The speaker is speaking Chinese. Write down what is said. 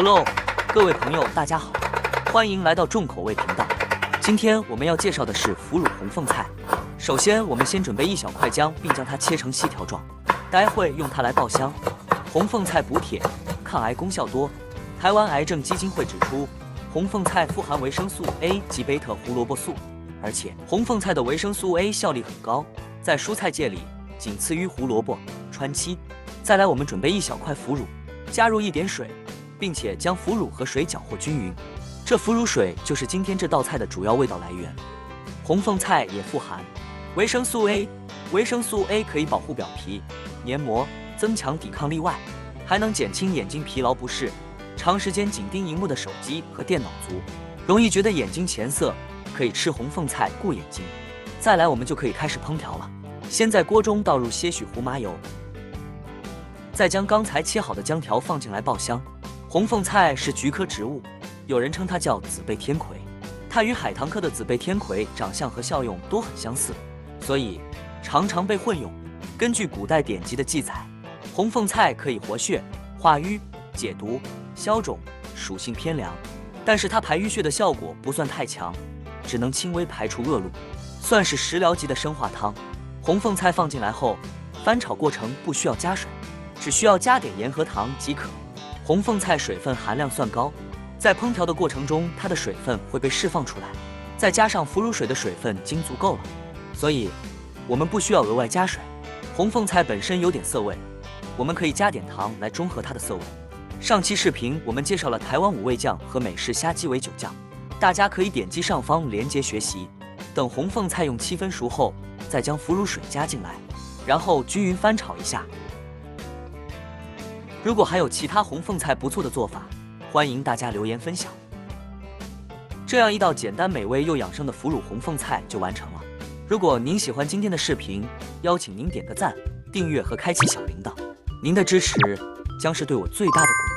Hello， 各位朋友，大家好，欢迎来到重口味频道。今天我们要介绍的是腐乳红凤菜。首先，我们先准备一小块姜，并将它切成细条状，待会用它来爆香。红凤菜补铁，抗癌功效多。台湾癌症基金会指出，红凤菜富含维生素 A 及贝塔胡萝卜素，而且红凤菜的维生素 A 效力很高，在蔬菜界里仅次于胡萝卜、川七。再来，我们准备一小块腐乳，加入一点水，并且将腐乳和水搅和均匀。这腐乳水就是今天这道菜的主要味道来源。红凤菜也富含维生素 A， 维生素 A 可以保护表皮、黏膜，增强抵抗力外，还能减轻眼睛疲劳不适。长时间紧盯荧幕的手机和电脑族，容易觉得眼睛前涩，可以吃红凤菜顾眼睛。再来，我们就可以开始烹调了。先在锅中倒入些许胡麻油，再将刚才切好的姜条放进来爆香。红凤菜是菊科植物，有人称它叫紫背天葵，它与海棠科的紫背天葵长相和效用都很相似，所以常常被混用。根据古代典籍的记载，红凤菜可以活血、化瘀、解毒、消肿，属性偏凉，但是它排淤血的效果不算太强，只能轻微排除恶露，算是食疗级的生化汤。红凤菜放进来后，翻炒过程不需要加水，只需要加点盐和糖即可。红凤菜水分含量算高，在烹调的过程中，它的水分会被释放出来，再加上腐乳水的水分经足够了，所以我们不需要额外加水。红凤菜本身有点涩味，我们可以加点糖来中和它的涩味。上期视频我们介绍了台湾五味酱和美式虾鸡尾酒酱，大家可以点击上方链接学习。等红凤菜用7分熟后，再将腐乳水加进来，然后均匀翻炒一下。如果还有其他红凤菜不错的做法，欢迎大家留言分享。这样一道简单美味又养生的腐乳红凤菜就完成了。如果您喜欢今天的视频，邀请您点个赞、订阅和开启小铃铛，您的支持将是对我最大的鼓励。